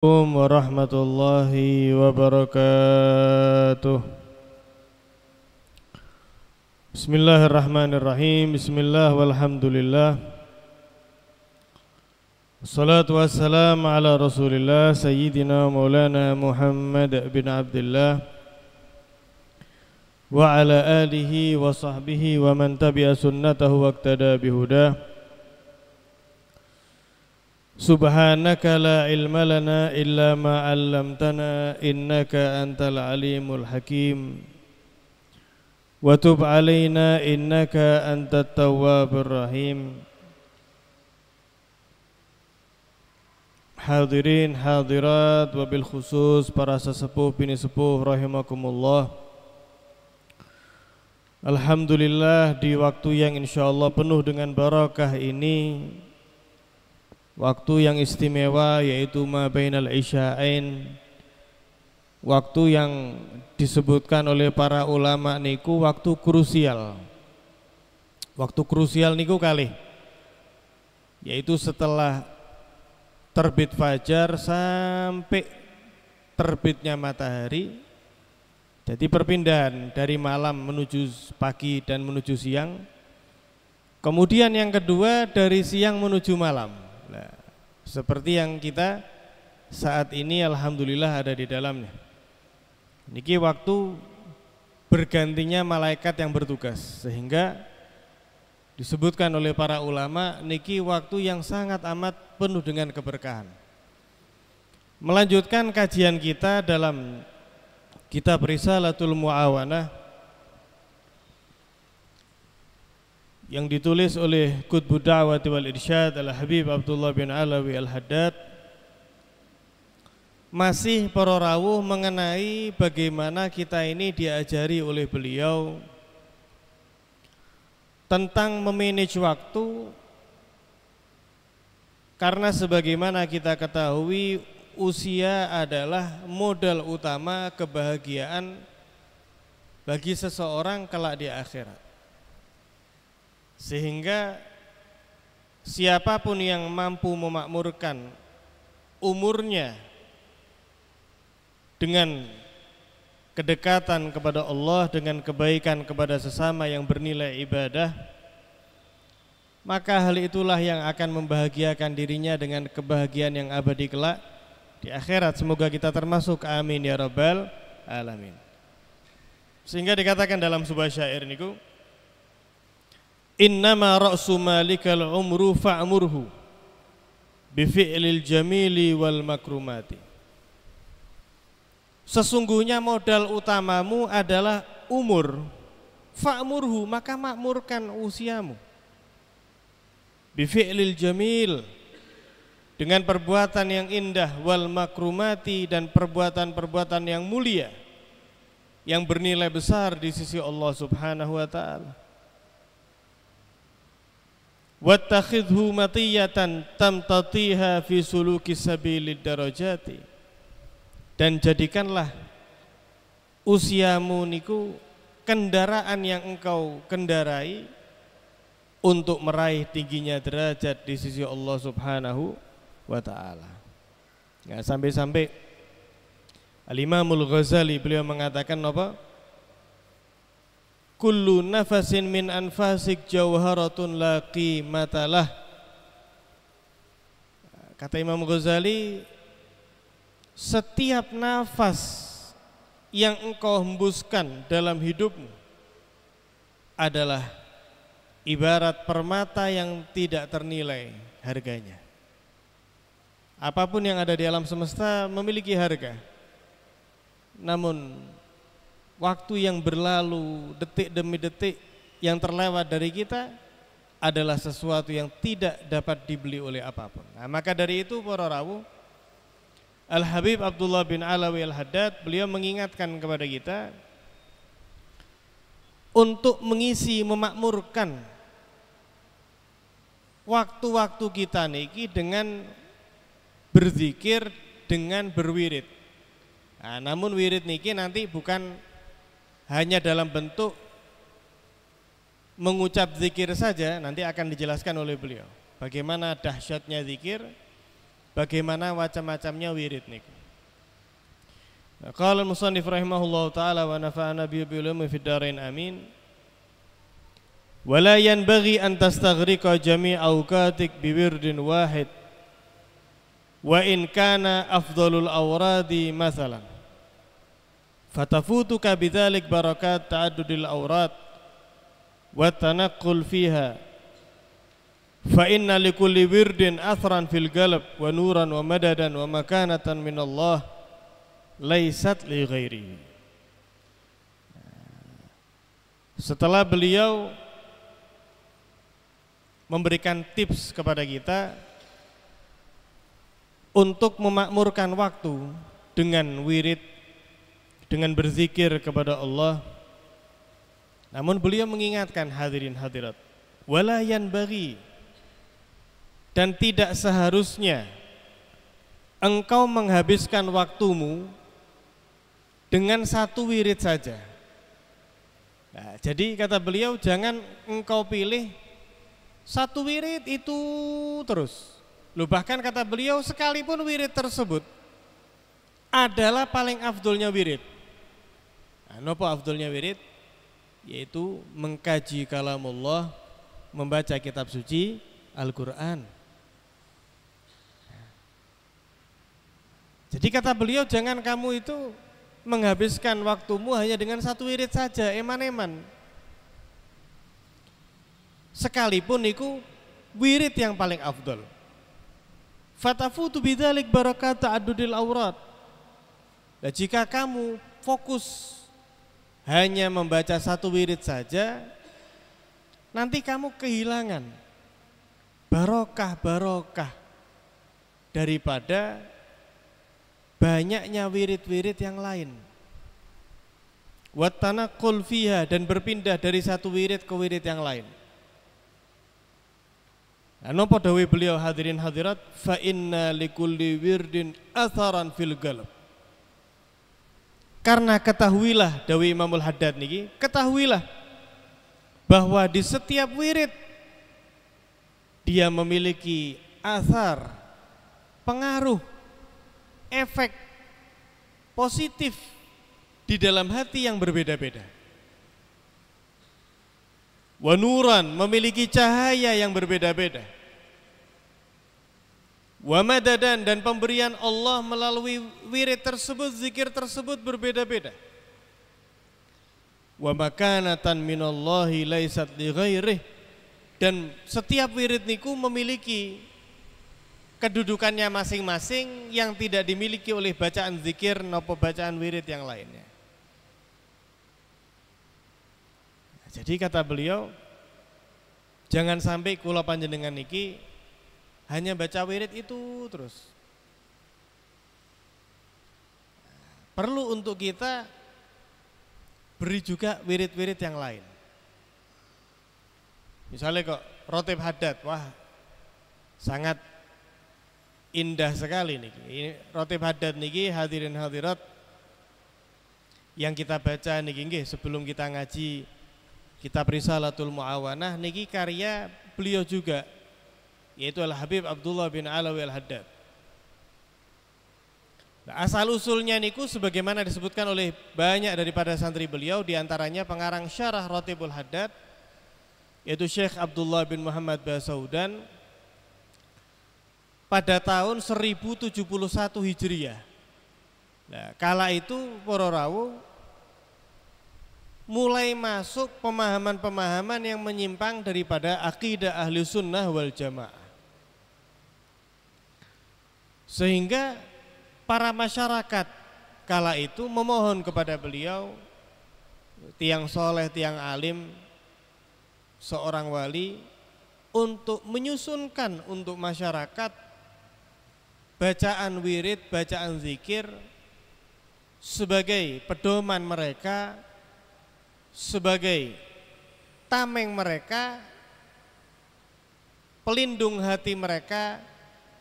Assalamualaikum warahmatullahi wabarakatuh. Bismillahirrahmanirrahim. Bismillah walhamdulillah. Wassalatu wassalamu ala Rasulillah Sayyidina Maulana Muhammad bin Abdullah wa ala alihi wa sahbihi wa man tabi'a sunnatahu wa iqtada bihudah. Subhanaka la ilma lana illa ma 'allamtana innaka antal alimul hakim wa tub 'alaina innaka antat tawwabur rahim. Hadirin hadirat wabil khusus para sesepuh bini sepuh rahimakumullah. Alhamdulillah, di waktu yang insyaallah penuh dengan barakah ini, waktu yang istimewa, yaitu ma bainal isya'ain, waktu yang disebutkan oleh para ulama niku waktu krusial. Waktu krusial niku kali, yaitu setelah terbit fajar sampai terbitnya matahari. Jadi perpindahan dari malam menuju pagi dan menuju siang. Kemudian yang kedua dari siang menuju malam. Nah, seperti yang kita saat ini alhamdulillah ada di dalamnya. Niki waktu bergantinya malaikat yang bertugas, sehingga disebutkan oleh para ulama niki waktu yang sangat amat penuh dengan keberkahan. Melanjutkan kajian kita dalam kitab Risalatul Mu'awanah yang ditulis oleh Qutbud Da'wati wal Irsyad Al-Habib Abdullah bin Alawi Al-Haddad, masih para rawuh mengenai bagaimana kita ini diajari oleh beliau tentang memanage waktu, karena sebagaimana kita ketahui usia adalah modal utama kebahagiaan bagi seseorang kelak di akhirat. Sehingga siapapun yang mampu memakmurkan umurnya dengan kedekatan kepada Allah, dengan kebaikan kepada sesama yang bernilai ibadah, maka hal itulah yang akan membahagiakan dirinya dengan kebahagiaan yang abadi kelak di akhirat. Semoga kita termasuk, amin ya rabbal alamin. Sehingga dikatakan dalam sebuah syair niku, innama ra'su malikal umru fa'murhu bifi'lil jamili wal makrumati. Sesungguhnya modal utamamu adalah umur, fa'murhu, maka makmurkan usiamu, bifi'lil jamil, dengan perbuatan yang indah, wal makrumati, dan perbuatan-perbuatan yang mulia yang bernilai besar di sisi Allah Subhanahu wa taala. Wattakhidhu matiyatan tamtatiha fi suluki sabilid darajati, dan jadikanlah usiamu niku kendaraan yang engkau kendarai untuk meraih tingginya derajat di sisi Allah Subhanahu wa ta'ala. Nggak sampai-sampai Al-Imamul Ghazali beliau mengatakan apa? Kullu nafasin min anfasik jawharatun la qimatalah. Kata Imam Ghazali, setiap nafas yang engkau hembuskan dalam hidupmu adalah ibarat permata yang tidak ternilai harganya. Apapun yang ada di alam semesta memiliki harga, namun waktu yang berlalu, detik demi detik yang terlewat dari kita adalah sesuatu yang tidak dapat dibeli oleh apapun. Nah, maka dari itu para rawuh, Al-Habib Abdullah bin Alawi Al-Haddad beliau mengingatkan kepada kita untuk mengisi, memakmurkan waktu-waktu kita niki dengan berzikir, dengan berwirid. Nah, namun wirid niki nanti bukan hanya dalam bentuk mengucap zikir saja, nanti akan dijelaskan oleh beliau bagaimana dahsyatnya zikir, bagaimana macam-macamnya wirid niku. Qala al-musannif rahimahullahu taala wa nafa'ana bi ulumi fid dharain amin. Wala yanbaghi an tastaghriqa jami'a awqatik bi wirdin wahid wa in kana afdalul awradi mathalan fatafutuka bidzalik barakat ta'addudil awrad wa tanaqqul fiha fa inna likulli wirdin athran fil qalb wa nuran wa madadan wa makanatan min Allah laysat li ghairihi. Setelah beliau memberikan tips kepada kita untuk memakmurkan waktu dengan wirid, dengan berzikir kepada Allah, namun beliau mengingatkan hadirin hadirat, wala yanbaghi, dan tidak seharusnya engkau menghabiskan waktumu dengan satu wirid saja. Nah, jadi kata beliau, jangan engkau pilih satu wirid itu terus. Loh, bahkan kata beliau, sekalipun wirid tersebut adalah paling afdolnya wirid. Nah, napa afdolnya wirid? Yaitu mengkaji kalamullah, membaca kitab suci Al-Quran. Jadi kata beliau, jangan kamu itu menghabiskan waktumu hanya dengan satu wirid saja, eman-eman. Sekalipun itu wirid yang paling afdol. Fatafutu bidzalik barakat ta'addudil awrad. Dan jika kamu fokus hanya membaca satu wirid saja, nanti kamu kehilangan barokah daripada banyaknya wirid-wirid yang lain. Wattanaqqul fiha, dan berpindah dari satu wirid ke wirid yang lain. Napa dawuh beliau hadirin hadirat, fa inna likulli wirdin atharan fil qalb. Karena ketahuilah, dawuh Imamul Haddad niki, ketahuilah bahwa di setiap wirid dia memiliki athar, pengaruh, efek positif di dalam hati yang berbeda-beda. Wa nuran, memiliki cahaya yang berbeda-beda. Wa madadan, dan pemberian Allah melalui wirid tersebut, zikir tersebut berbeda-beda. Wa makanatan minallahi laisat li ghairih, dan setiap wirid niku memiliki kedudukannya masing-masing yang tidak dimiliki oleh bacaan zikir nopo bacaan wirid yang lainnya. Jadi kata beliau, jangan sampai kula panjenengan niki hanya baca wirid itu terus. Perlu untuk kita beri juga wirid-wirid yang lain. Misalnya kok rotib haddad, wah sangat indah sekali niki. Ini rotib haddad niki hadirin hadirat yang kita baca niki nggih sebelum kita ngaji kitab Risalatul Muawanah niki karya beliau juga, yaitu Al-Habib Abdullah bin Alawi Al-Haddad. Nah, asal usulnya niku sebagaimana disebutkan oleh banyak daripada santri beliau, diantaranya pengarang syarah Rotibul Haddad yaitu Syekh Abdullah bin Muhammad Basaudan pada tahun 1071 Hijriah. Nah, kala itu para rawuh mulai masuk pemahaman-pemahaman yang menyimpang daripada akidah ahli sunnah wal jamaah. Sehingga para masyarakat kala itu memohon kepada beliau, tiang soleh, tiang alim, seorang wali, untuk menyusunkan untuk masyarakat bacaan wirid, bacaan zikir sebagai pedoman mereka, sebagai tameng mereka, pelindung hati mereka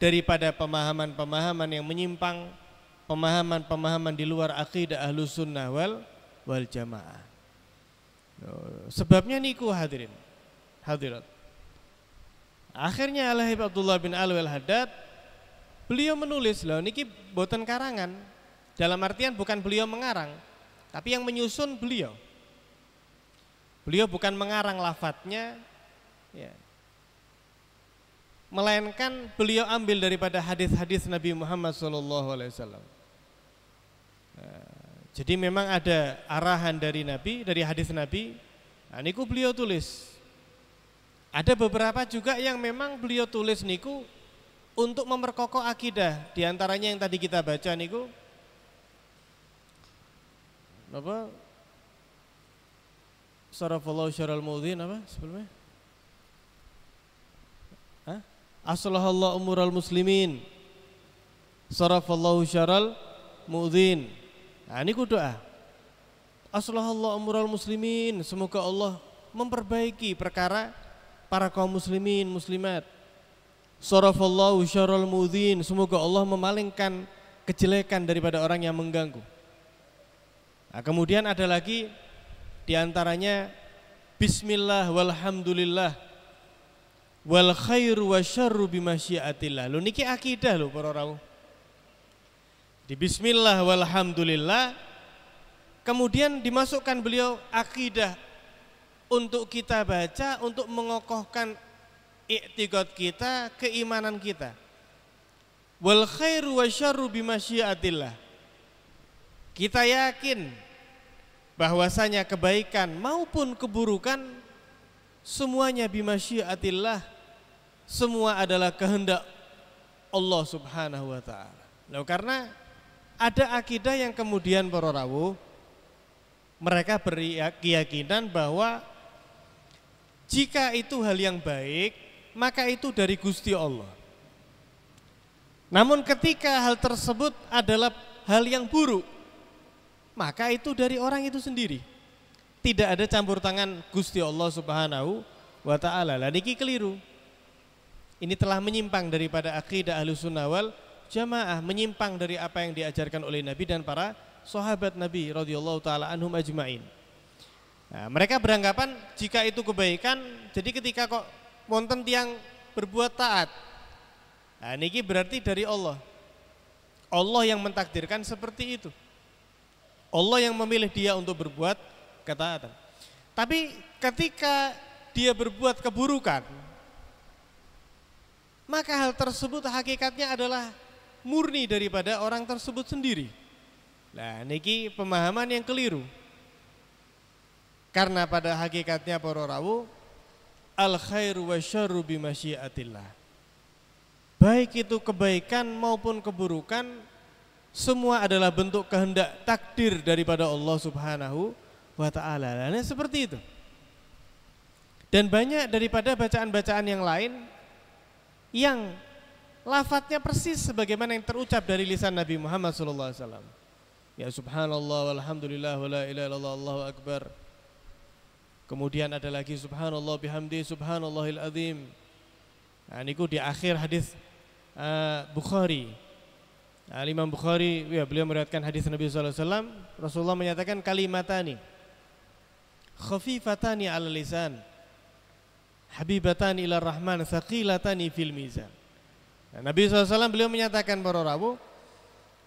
daripada pemahaman-pemahaman yang menyimpang, pemahaman-pemahaman di luar akidah ahlus sunnah wal jamaah. Sebabnya niku hadirin hadirat, akhirnya Al-Habib Abdullah bin Alawi Al-Haddad beliau menulis loh niki boten karangan. Dalam artian bukan beliau mengarang, tapi yang menyusun beliau. Beliau bukan mengarang lafadznya, ya, melainkan beliau ambil daripada hadis-hadis Nabi Muhammad SAW. Jadi memang ada arahan dari Nabi, dari hadis Nabi. Nah, niku beliau tulis. Ada beberapa juga yang memang beliau tulis niku untuk memperkokoh akidah. Di antaranya yang tadi kita baca niku apa? Sarafallahu syarral mudhin apa sebelumnya? Aslahallahu umural muslimin. Sarafallahu syarral mudhin. Nah, niku doa. Aslahallahu umural muslimin. Semoga Allah memperbaiki perkara para kaum muslimin muslimat. Sarafallahu syarral mudhin. Semoga Allah memalingkan kejelekan daripada orang yang mengganggu. Nah, kemudian ada lagi diantaranya bismillah walhamdulillah wal khairu wasyarru bimasyiatillah. Lho niki akidah lho para rawuh. Di bismillah walhamdulillah kemudian dimasukkan beliau akidah untuk kita baca, untuk mengokohkan i'tiqad kita, keimanan kita. Wal khairu wasyarru bimasyiatillah. Kita yakin bahwasanya kebaikan maupun keburukan semuanya bimasyiatillah, semua adalah kehendak Allah Subhanahu wa taala. Nah, karena ada akidah yang kemudian para rawuh mereka berkeyakinan bahwa jika itu hal yang baik, maka itu dari Gusti Allah. Namun ketika hal tersebut adalah hal yang buruk, maka itu dari orang itu sendiri. Tidak ada campur tangan Gusti Allah Subhanahu wa taala. Lah niki keliru. Ini telah menyimpang daripada akidah Ahlussunnah wal Jamaah, menyimpang dari apa yang diajarkan oleh Nabi dan para sahabat Nabi radhiyallahu taala anhum ajmain. Nah, mereka beranggapan jika itu kebaikan, jadi ketika kok wonten tiang berbuat taat, nah niki berarti dari Allah. Allah yang mentakdirkan seperti itu. Allah yang memilih dia untuk berbuat ketaatan. Tapi ketika dia berbuat keburukan, maka hal tersebut hakikatnya adalah murni daripada orang tersebut sendiri. Nah, niki pemahaman yang keliru. Karena pada hakikatnya para rawuh, al khairu wasyarru bimasyiatillah. Baik itu kebaikan maupun keburukan, semua adalah bentuk kehendak takdir daripada Allah Subhanahu wa taala. Nah, seperti itu. Dan banyak daripada bacaan-bacaan yang lain yang lafadznya persis sebagaimana yang terucap dari lisan Nabi Muhammad SAW. Ya subhanallah walhamdulillah wala ilaha illallah Allahu akbar. Kemudian ada lagi subhanallah bihamdi subhanallahil azim. Nah, niku di akhir hadis Bukhari. Nah, Imam Bukhari, ya, beliau meriwayatkan hadis Nabi SAW. Rasulullah menyatakan kalimatani khafifatani ala lisan habibatani ila rahman thaqilatani fil mizan. Nah, Nabi SAW beliau menyatakan para rawuh,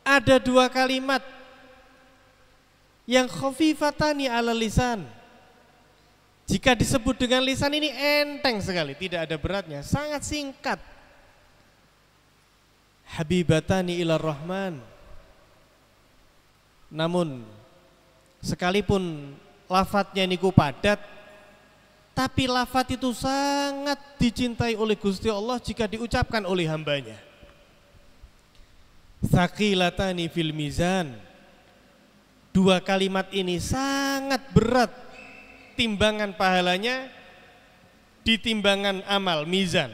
ada dua kalimat yang khafifatani ala lisan. Jika disebut dengan lisan ini enteng sekali, tidak ada beratnya, sangat singkat. Habibatani ila rahman. Namun sekalipun lafadznya niku padat, tapi lafadz itu sangat dicintai oleh Gusti Allah jika diucapkan oleh hambanya. Tsaqilatani fil mizan. Dua kalimat ini sangat berat timbangan pahalanya di timbangan amal mizan.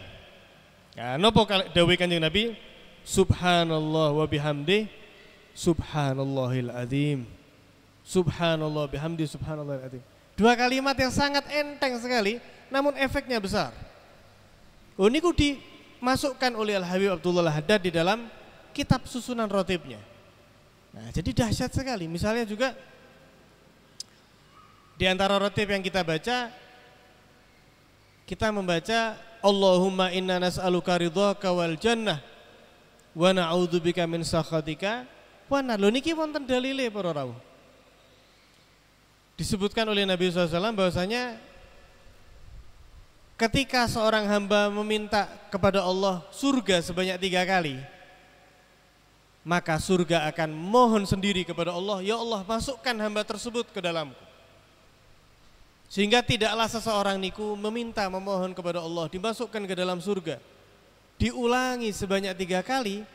Nah, nopo dawuh Kanjeng Nabi? Subhanallah wa bihamdi subhanallahil azim. Subhanallah bihamdi subhanallahil azim. Dua kalimat yang sangat enteng sekali, namun efeknya besar. Oh, niku dimasukkan oleh Al-Habib Abdullah Al-Haddad di dalam kitab susunan rotibnya. Nah, jadi dahsyat sekali. Misalnya juga di antara rotib yang kita baca, kita membaca Allahumma inna nas'aluka ridhaka wal jannah wa na'udzubika min sakhatika wa nar. Lho niki wonten dalile para rawuh. Disebutkan oleh Nabi SAW bahwasanya ketika seorang hamba meminta kepada Allah surga sebanyak 3 kali, maka surga akan mohon sendiri kepada Allah, ya Allah masukkan hamba tersebut ke dalamku. Sehingga tidaklah seseorang niku meminta memohon kepada Allah dimasukkan ke dalam surga diulangi sebanyak 3 kali,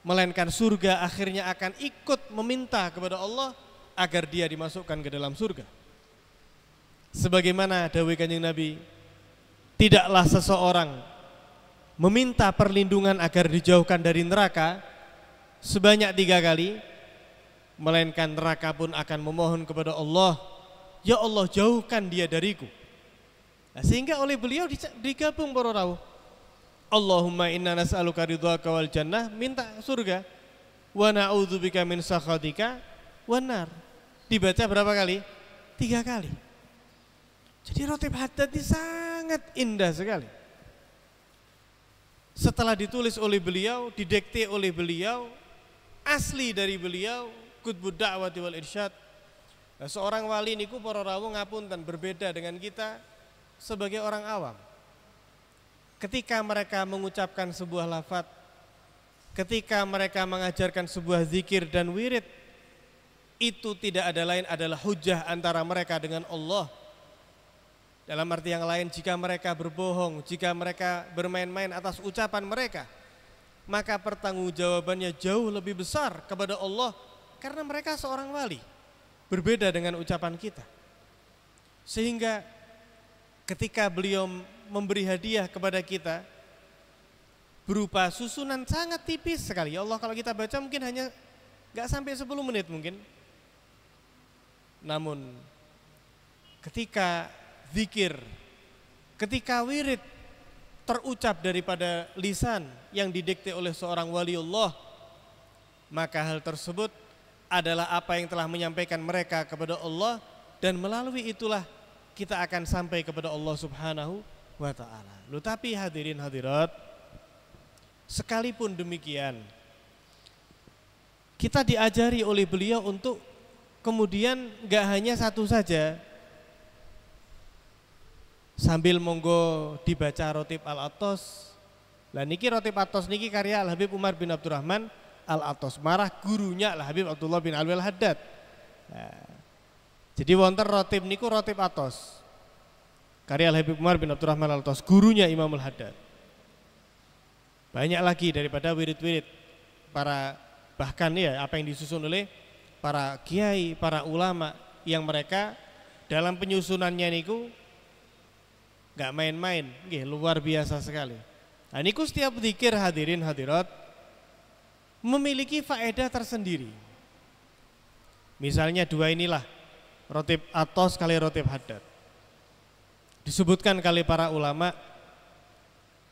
melainkan surga akhirnya akan ikut meminta kepada Allah agar dia dimasukkan ke dalam surga. Sebagaimana dawuh Kanjeng Nabi, tidaklah seseorang meminta perlindungan agar dijauhkan dari neraka sebanyak 3 kali, melainkan neraka pun akan memohon kepada Allah, ya Allah jauhkan dia dariku. Nah, sehingga oleh beliau digabung para rawuh, Allahumma inna nas'aluka ridhaka wal jannah, minta surga, wa na'udzubika min sakhatika wan nar. Dibaca berapa kali? 3 kali. Jadi Ratib Haddad ini sangat indah sekali. Setelah ditulis oleh beliau, didikte oleh beliau, asli dari beliau, Qutbud Da'wati wal Irsyad. Nah, seorang wali niku para rawuh ngapunten berbeda dengan kita sebagai orang awam. Ketika mereka mengucapkan sebuah lafaz, ketika mereka mengajarkan sebuah zikir dan wirid, itu tidak ada lain adalah hujah antara mereka dengan Allah. Dalam arti yang lain, jika mereka berbohong, jika mereka bermain-main atas ucapan mereka, maka pertanggungjawabannya jauh lebih besar kepada Allah, karena mereka seorang wali, berbeda dengan ucapan kita. Sehingga ketika beliau memberi hadiah kepada kita berupa susunan sangat tipis sekali, ya Allah kalau kita baca mungkin hanya gak sampai 10 menit mungkin. Namun ketika zikir, ketika wirid terucap daripada lisan yang didikte oleh seorang waliullah, maka hal tersebut adalah apa yang telah menyampaikan mereka kepada Allah, dan melalui itulah kita akan sampai kepada Allah Subhanahu wa ta'ala. Loh, tapi hadirin hadirat, sekalipun demikian kita diajari oleh beliau untuk kemudian gak hanya satu saja, sambil monggo dibaca Ratib Al-Athos. Lah niki Ratib Athos niki karya Al Habib Umar bin Abdurrahman Al-Athos, marah gurunya Al Habib Abdullah bin Alwi Al-Haddad. Nah, jadi wonten Ratib niku Ratib Athos, karya Al Habib Umar bin Abdurrahman Al-Athos, gurunya Imam Al-Haddad. Banyak lagi daripada wirid-wirid para, bahkan ya apa yang disusun oleh para kiai, para ulama, yang mereka dalam penyusunannya niku gak main-main, luar biasa sekali. Nah niku setiap zikir hadirin hadirat memiliki faedah tersendiri. Misalnya 2 inilah, Ratib Athos kali Ratib Haddad. Disebutkan kali para ulama,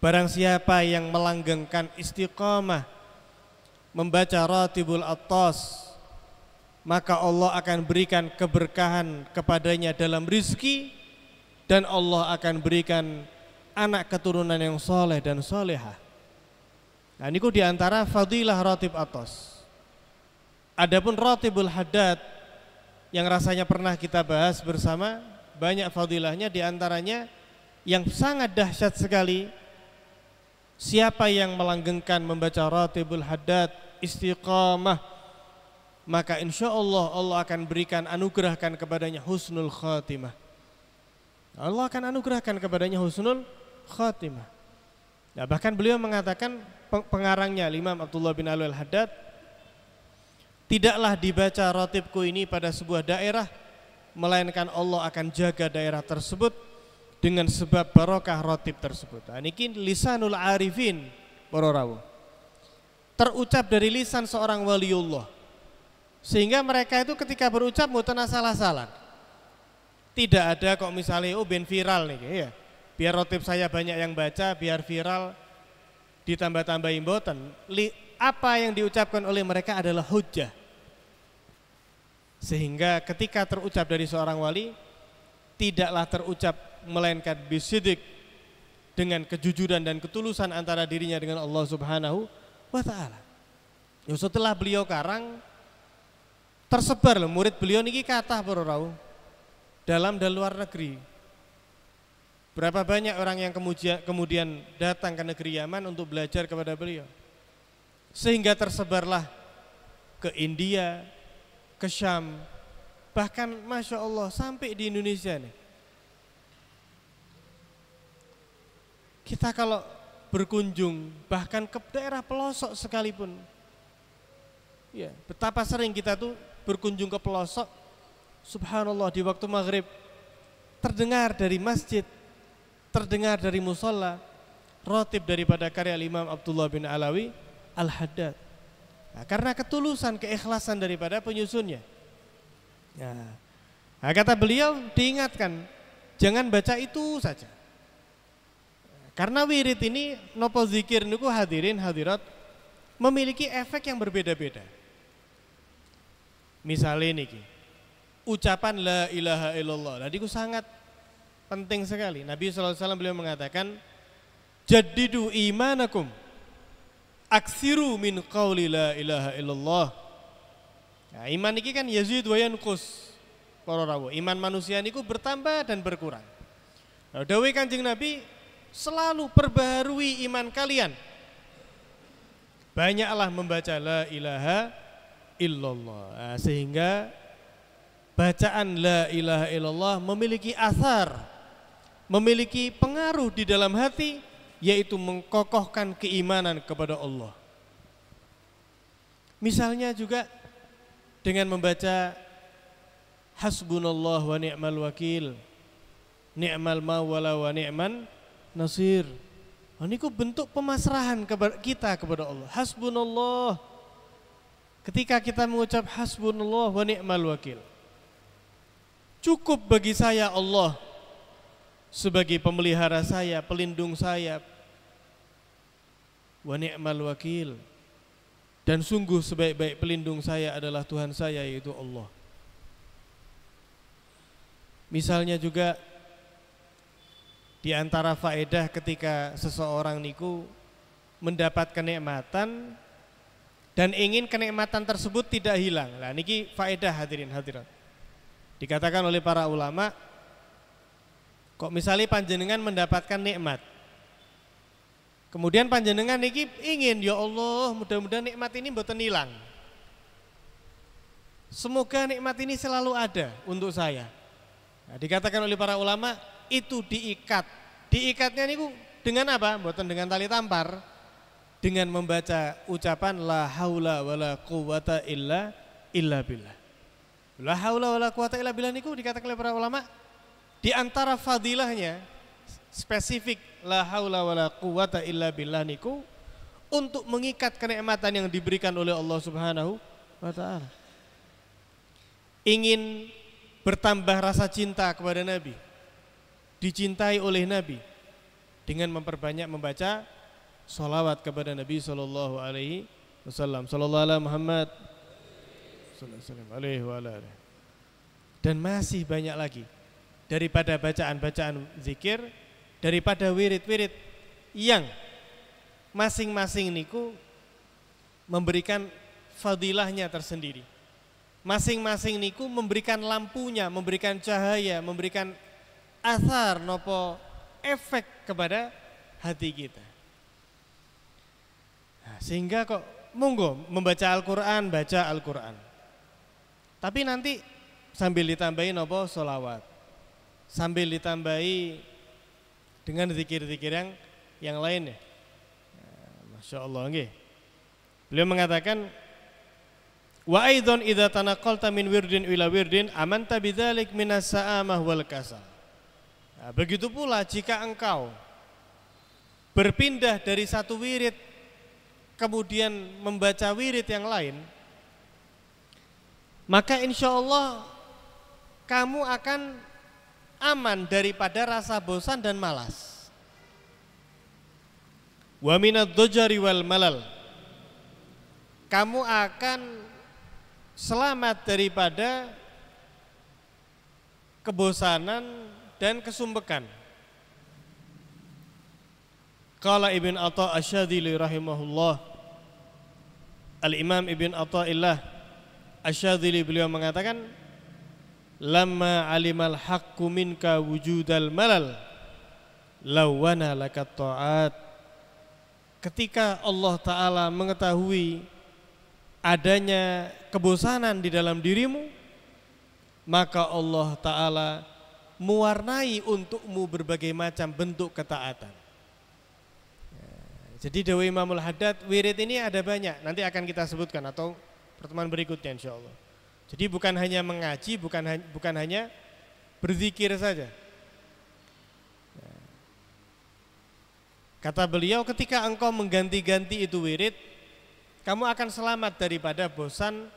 barang siapa yang melanggengkan istiqamah membaca Ratibul Athos, maka Allah akan berikan keberkahan kepadanya dalam rizki, dan Allah akan berikan anak keturunan yang soleh dan solehah. Nah ini diantara fadilah Ratib Athos. Adapun Ratibul Haddad yang rasanya pernah kita bahas bersama, banyak fadilahnya, diantaranya yang sangat dahsyat sekali. Siapa yang melanggengkan membaca Ratibul Haddad istiqamah, maka insya Allah Allah akan berikan, anugerahkan kepadanya husnul khatimah. Allah akan anugerahkan kepadanya husnul khatimah. Nah, bahkan beliau mengatakan, pengarangnya Imam Abdullah bin Alwi Al-Haddad, tidaklah dibaca ratibku ini pada sebuah daerah, melainkan Allah akan jaga daerah tersebut dengan sebab barokah ratib tersebut. Nah, ini lisanul arifin para rawuh, terucap dari lisan seorang waliullah, sehingga mereka itu ketika berucap mboten asal-asalan. Tidak ada kok misalnya ben viral nih ya, biar ratib saya banyak yang baca, biar viral, ditambah-tambahin mboten. Apa yang diucapkan oleh mereka adalah hujjah, sehingga ketika terucap dari seorang wali, tidaklah terucap melainkan bisidik, dengan kejujuran dan ketulusan antara dirinya dengan Allah Subhanahu wa ta'ala. Setelah beliau karang tersebar loh murid beliau niki kathah para rawuh dalam dan luar negeri. Berapa banyak orang yang kemudian datang ke negeri Yaman untuk belajar kepada beliau. Sehingga tersebarlah ke India, ke Syam, bahkan Masya Allah sampai di Indonesia nih. Kita kalau berkunjung bahkan ke daerah pelosok sekalipun, ya, betapa sering kita tuh berkunjung ke pelosok, subhanallah di waktu maghrib terdengar dari masjid, terdengar dari musola, rotib daripada karya Imam Abdullah bin Alawi Al-Haddad. Nah, karena ketulusan, keikhlasan daripada penyusunnya. Nah, kata beliau diingatkan, jangan baca itu saja. Karena wirid ini, nopo zikir niku hadirin hadirat, memiliki efek yang berbeda-beda. Misalnya niki, ucapan la ilaha illallah, tadi sangat penting sekali. Nabi SAW beliau mengatakan, jaddidu imanakum, aksiru min qawli la ilaha illallah. Nah, iman ini kan yazid wa yanqus. Para rawuh, iman manusia niku bertambah dan berkurang. Nah, dawuh Kanjeng Nabi, selalu perbaharui iman kalian. Banyaklah membaca la ilaha illallah. Nah, sehingga bacaan la ilaha illallah memiliki asar, memiliki pengaruh di dalam hati, yaitu mengkokohkan keimanan kepada Allah. Misalnya juga dengan membaca hasbunallah wa ni'mal wakil, ni'mal mawala wa ni'man nasir. Ini bentuk pemasrahan kita kepada Allah. Hasbunallah, ketika kita mengucap hasbunallah wa ni'mal wakil, cukup bagi saya Allah sebagai pemelihara saya, pelindung saya, wa ni'mal wakil, dan sungguh sebaik-baik pelindung saya adalah Tuhan saya, yaitu Allah. Misalnya juga di antara faedah ketika seseorang niku mendapat kenikmatan dan ingin kenikmatan tersebut tidak hilang. Nah, niki faedah hadirin hadirat. Dikatakan oleh para ulama, kok misalnya panjenengan mendapatkan nikmat, kemudian panjenengan niki ingin, ya Allah, mudah-mudahan nikmat ini mboten hilang. Semoga nikmat ini selalu ada untuk saya. Nah, dikatakan oleh para ulama, itu diikat. Diikatnya niku dengan apa? Mboten dengan tali tampar, dengan membaca ucapan la haula wala quwata illa billah. La haula wala quwata illa billah niku dikatakan oleh para ulama, di antara fadilahnya spesifik la haula wala quwata illa billah niku untuk mengikat kenikmatan yang diberikan oleh Allah Subhanahu wa taala. Ingin bertambah rasa cinta kepada Nabi, dicintai oleh Nabi, dengan memperbanyak membaca sholawat kepada Nabi Sallallahu Alaihi Wasallam, Sallallahu Alaihi Muhammad Sallallahu Alaihi Wasallam. Dan masih banyak lagi daripada bacaan-bacaan zikir, daripada wirid-wirid yang masing-masing niku memberikan fadilahnya tersendiri. Masing-masing niku memberikan lampunya, memberikan cahaya, memberikan asar nopo efek kepada hati kita. Nah, sehingga kok monggo membaca Al-Quran, baca Al-Quran, tapi nanti sambil ditambahi nopo sholawat, sambil ditambahi dengan zikir-zikir yang lain ya. Nah, Masya Allah nggih. Beliau mengatakan, wa aidan idza tanaqalta min wirdin ila wirdin amanta bidzalik minas sa'amah wal kasal. Nah, begitu pula jika engkau berpindah dari satu wirid kemudian membaca wirid yang lain, maka insya Allah kamu akan aman daripada rasa bosan dan malas. Wa minadh dhajari wal malal, kamu akan selamat daripada kebosanan dan kesumbekan. Qala Ibn Atha Asy-Syadzili rahimahullah, Al-Imam Ibn Athaillah Asy-Syadzili beliau mengatakan, lamma alimal haqqu minka wujudal malal lawana lakat ta'at. Ketika Allah Ta'ala mengetahui adanya kebosanan di dalam dirimu, maka Allah Ta'ala mewarnai untukmu berbagai macam bentuk ketaatan. Jadi dawuh Imamul Haddad, wirid ini ada banyak, nanti akan kita sebutkan atau pertemuan berikutnya insyaallah. Jadi bukan hanya mengaji, bukan hanya berzikir saja. Kata beliau, ketika engkau mengganti-ganti itu wirid, kamu akan selamat daripada bosan,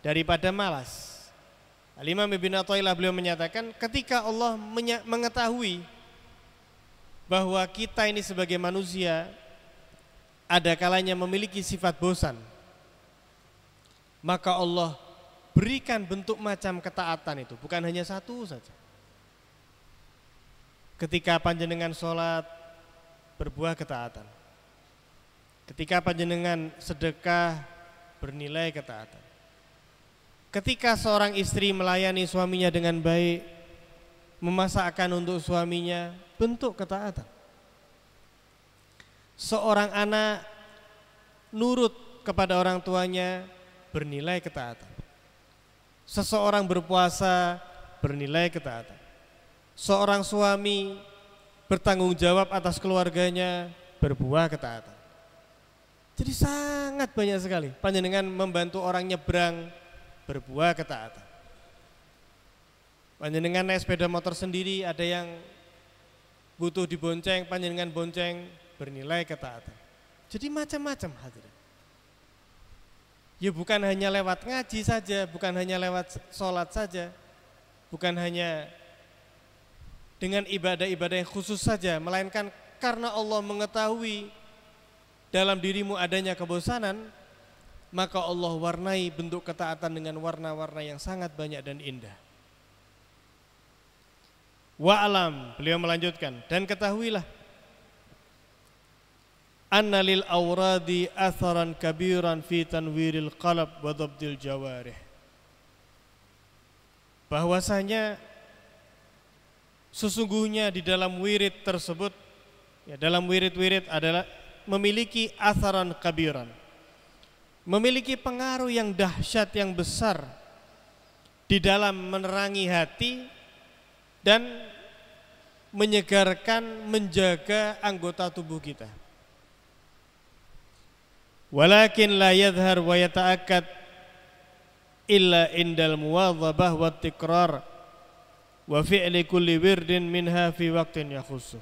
daripada malas. Al-Imam Ibn Athaillah beliau menyatakan, ketika Allah mengetahui bahwa kita ini sebagai manusia ada kalanya memiliki sifat bosan, maka Allah berikan bentuk macam ketaatan itu, bukan hanya satu saja. Ketika panjenengan sholat, berbuah ketaatan. Ketika panjenengan sedekah, bernilai ketaatan. Ketika seorang istri melayani suaminya dengan baik, memasakkan untuk suaminya, bentuk ketaatan. Seorang anak nurut kepada orang tuanya, bernilai ketaatan. Seseorang berpuasa, bernilai ketaatan. Seorang suami bertanggung jawab atas keluarganya, berbuah ketaatan. Jadi sangat banyak sekali. Panjenengan membantu orang nyebrang, berbuah ketaatan. Panjenengan naik sepeda motor sendiri, ada yang butuh dibonceng, panjenengan bonceng, bernilai ketaatan. Jadi macam-macam hadirin. Ya bukan hanya lewat ngaji saja, bukan hanya lewat sholat saja, bukan hanya dengan ibadah-ibadah yang khusus saja, melainkan karena Allah mengetahui dalam dirimu adanya kebosanan, maka Allah warnai bentuk ketaatan dengan warna-warna yang sangat banyak dan indah. Wa'alam, beliau melanjutkan, dan ketahuilah, anna lil awradi atharan kabiran fi tanwiril qalb wa dhabdil jawarih. Bahwasanya sesungguhnya di dalam wirid tersebut, ya dalam wirid-wirid adalah memiliki atharan kabiran, memiliki pengaruh yang dahsyat, yang besar di dalam menerangi hati dan menyegarkan, menjaga anggota tubuh kita. Walakin la yadhhar wa yata'akkad illa indal muwadhabah wa tikrar wa fi'li kulli wirdin minha fi waqtin yakhussuh.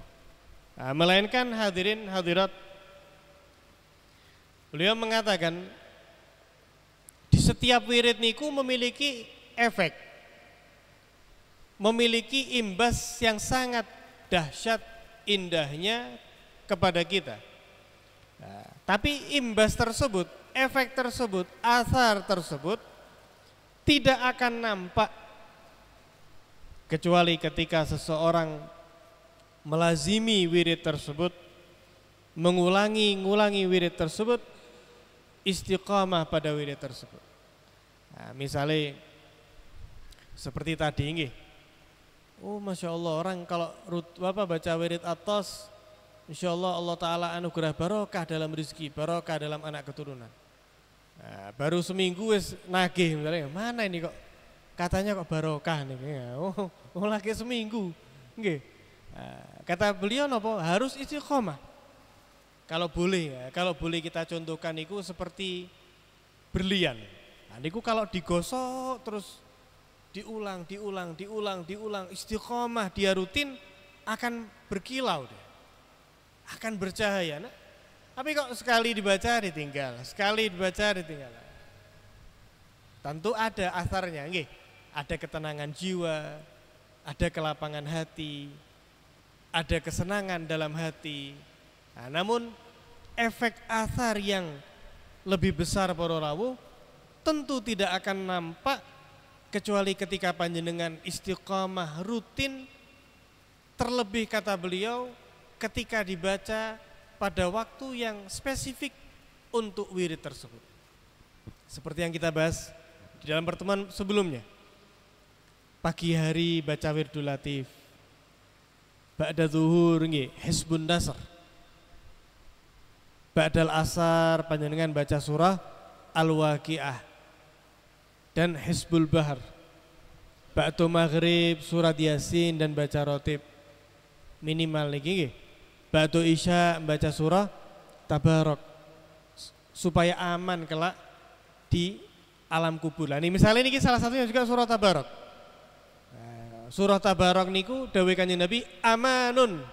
Melainkan hadirin hadirat, beliau mengatakan di setiap wirid niku memiliki efek, memiliki imbas yang sangat dahsyat indahnya kepada kita. Tapi imbas tersebut, efek tersebut, asar tersebut tidak akan nampak kecuali ketika seseorang melazimi wirid tersebut, mengulangi wirid tersebut, istiqamah pada wirid tersebut. Misalnya seperti tadi nggih. Oh Masya Allah, orang kalau baca wirid atas, insya Allah Allah Ta'ala anugerah barokah dalam rezeki, barokah dalam anak keturunan. Baru seminggu wis nagih, misalnya mana ini kok katanya kok barokah nih. Oh lagi seminggu. Nggih. Kata beliau napa? Harus istiqomah. Kalau boleh kita contohkan itu seperti berlian. Niku kalau digosok terus diulang, istiqomah, dia rutin akan berkilau deh. Akan bercahaya. Nah, tapi kok sekali dibaca ditinggal, tentu ada asarnya, nggih. Ada ketenangan jiwa, ada kelapangan hati, ada kesenangan dalam hati. Nah, namun efek asar yang lebih besar para rawuh tentu tidak akan nampak kecuali ketika panjenengan istiqamah rutin, terlebih kata beliau ketika dibaca pada waktu yang spesifik untuk wirid tersebut. Seperti yang kita bahas di dalam pertemuan sebelumnya. Pagi hari baca wirdul latif. Ba'da zuhur nggih Hizbun Nasr. Ba'dal asar panjenengan baca surah Al-Waqiah dan Hizbul Bahar. Ba'da maghrib surat Yasin dan baca rotib. Minimal niki nggih. Ba'da isya baca surah Tabarok supaya aman kelak di alam kubur. Lah ini misalnya ini salah satunya juga surah Tabarok. Nah, surah Tabarok niku dawuh Kanjeng Nabi amanun,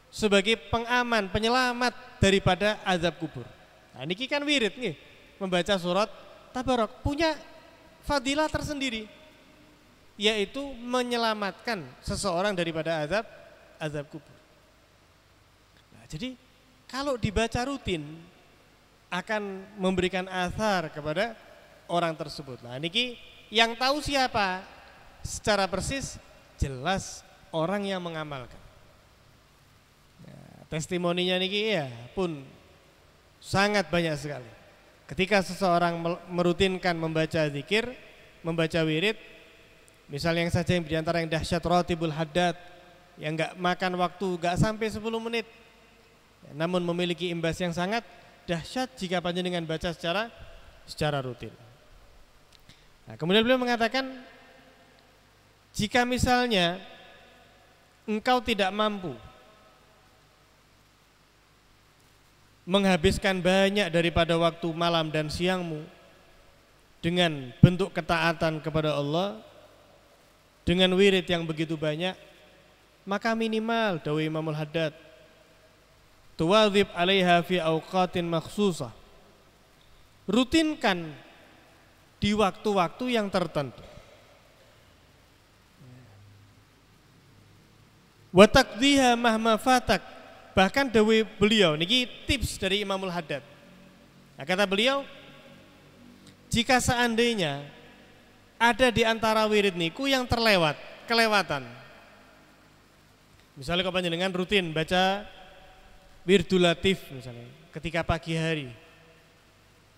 sebagai pengaman, penyelamat daripada azab kubur. Nah niki kan wirid nih, membaca surat Tabarok punya fadilah tersendiri, yaitu menyelamatkan seseorang daripada azab kubur. Nah, jadi kalau dibaca rutin akan memberikan athar kepada orang tersebut. Nah niki yang tahu siapa secara persis, jelas orang yang mengamalkan. Nah, testimoninya niki ya pun sangat banyak sekali. Ketika seseorang merutinkan membaca zikir, membaca wirid, misalnya yang saja yang diantara yang dahsyat rotibul haddad, yang enggak makan waktu enggak sampai 10 menit, namun memiliki imbas yang sangat dahsyat jika panjenengan baca secara rutin. Nah, kemudian beliau mengatakan, jika misalnya engkau tidak mampu menghabiskan banyak daripada waktu malam dan siangmu dengan bentuk ketaatan kepada Allah, dengan wirid yang begitu banyak, maka minimal dawuh Imamul Haddad, tuwadzib 'alaiha fi awqatin makhsusah. Rutinkan di waktu-waktu yang tertentu. Wa taqdiha mahma fatak. Bahkan dawuh beliau niki tips dari Imamul Haddad. Nah, kata beliau, jika seandainya ada di antara wirid niku yang kelewatan. Misalnya kalau panjenengan rutin baca wirdul latif misalnya ketika pagi hari,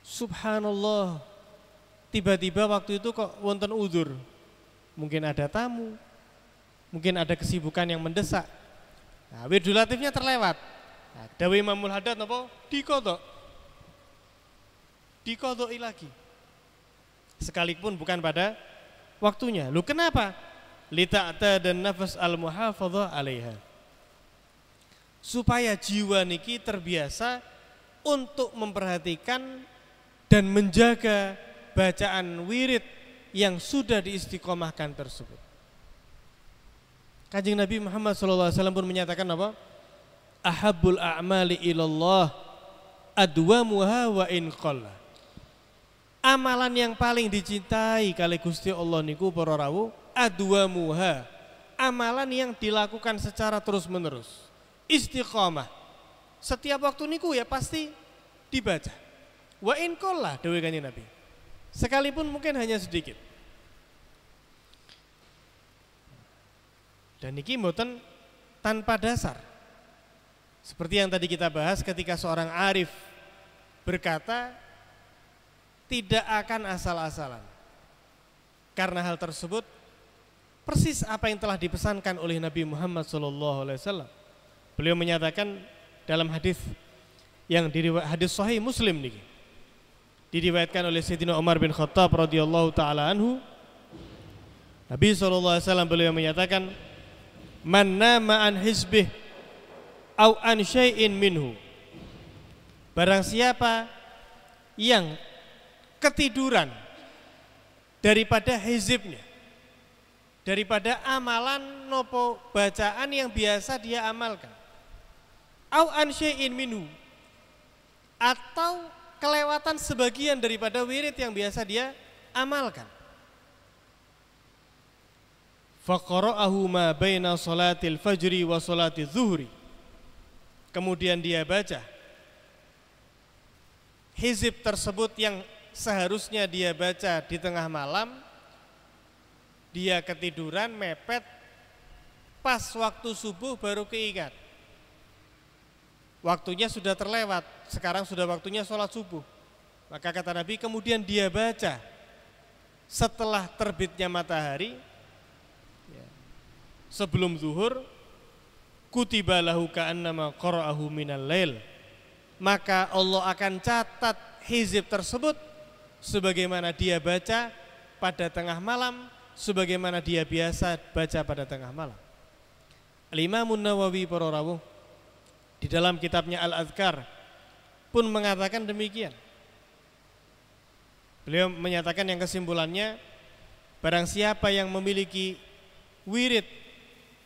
subhanallah, tiba-tiba waktu itu kok wonten udzur, mungkin ada tamu, mungkin ada kesibukan yang mendesak. Nah, wirdul latifnya terlewat. Nah, dawuh Imamul Haddad napa? Diqodoi lagi. Sekalipun bukan pada waktunya. Lu kenapa? Lita'ta dan nafas al-muhafadzah 'alaiha. Supaya jiwa niki terbiasa untuk memperhatikan dan menjaga bacaan wirid yang sudah diistiqomahkan tersebut. Kanjeng Nabi Muhammad SAW pun menyatakan apa? Ahabbul a'mali ilallah adwamuha wa in qalla. Amalan yang paling dicintai kali Gusti Allah niku para rawuh adwamuha, amalan yang dilakukan secara terus-menerus, istiqomah. Setiap waktu niku ya pasti dibaca. Wa in qalla dawuh Kanjeng Nabi. Sekalipun mungkin hanya sedikit. Dan niki mboten tanpa dasar. Seperti yang tadi kita bahas ketika seorang arif berkata tidak akan asal-asalan. Karena hal tersebut persis apa yang telah dipesankan oleh Nabi Muhammad SAW. Beliau menyatakan dalam hadis yang hadis sahih Muslim niki, diriwayatkan oleh Sayyidina Umar bin Khattab radhiyallahu taala anhu, Nabi SAW beliau menyatakan, man nama an hizbih au an syai'in minhu. Barang siapa yang ketiduran daripada hizibnya, daripada amalan nopo bacaan yang biasa dia amalkan, au an syai'in minhu, atau kelewatan sebagian daripada wirid yang biasa dia amalkan, faqara'ahu ma baina salatil fajri wa salatiz zuhri, kemudian dia baca hizib tersebut yang seharusnya dia baca di tengah malam, dia ketiduran mepet pas waktu subuh baru keingat, waktunya sudah terlewat, sekarang sudah waktunya sholat subuh, Maka kata Nabi, kemudian dia baca setelah terbitnya matahari, sebelum zuhur, kutiba lahu ka'annama qara'ahu minal lail. Maka Allah akan catat hizib tersebut sebagaimana dia baca pada tengah malam, sebagaimana dia biasa baca pada tengah malam. Al-Imam Nawawi para rawuh di dalam kitabnya Al-Adhkar pun mengatakan demikian. Beliau menyatakan yang kesimpulannya, barang siapa yang memiliki wirid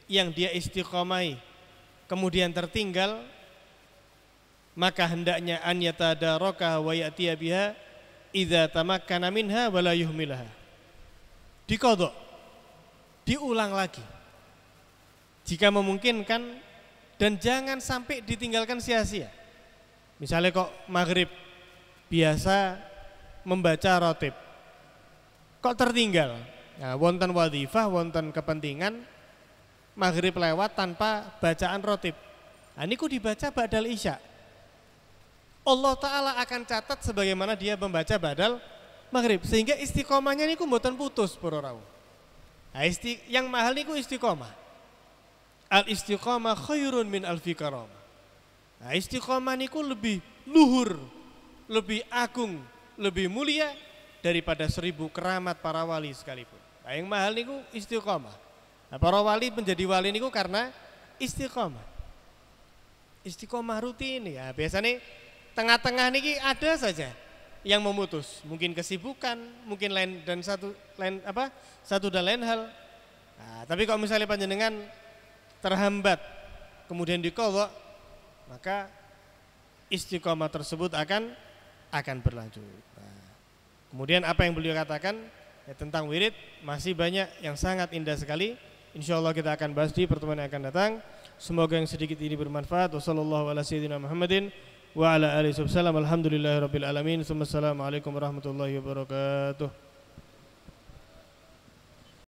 yang dia istiqomai kemudian tertinggal, maka hendaknya an yatadaraka wa ya'tiya biha idza tamakkana minha wa la yuhmilaha. Diqadha, diulang lagi jika memungkinkan, dan jangan sampai ditinggalkan sia-sia. Misalnya kok maghrib biasa membaca rotib, kok tertinggal, nah, wonten wadhifah, wonten kepentingan, maghrib lewat tanpa bacaan rotib, nah, ini ku dibaca ba'dal isya, Allah Ta'ala akan catat sebagaimana dia membaca ba'dal maghrib, sehingga istiqomahnya ini ku mboten putus para rawuh. Nah, yang mahal niku istiqomah. Al istiqomah khairun min alfi karamah. Nah, istiqomah niku lebih luhur, lebih agung, lebih mulia daripada 1000 keramat para wali sekalipun. Nah, yang mahal niku istiqomah. Nah, para wali menjadi wali niku karena istiqomah. Istiqomah rutin ya. Biasanya tengah-tengah niki ada saja yang memutus, mungkin kesibukan, mungkin satu dan lain hal. Nah, tapi kalau misalnya panjenengan terhambat kemudian diqadha, maka istiqomah tersebut akan berlanjut. Nah, kemudian apa yang beliau katakan ya, tentang wirid masih banyak yang sangat indah sekali. Insyaallah kita akan bahas di pertemuan yang akan datang. Semoga yang sedikit ini bermanfaat. Wassallallahu ala sayyidina Muhammadin wa ala alihi wasallam. Alhamdulillahirabbil alamin. Assalamualaikum warahmatullahi wabarakatuh.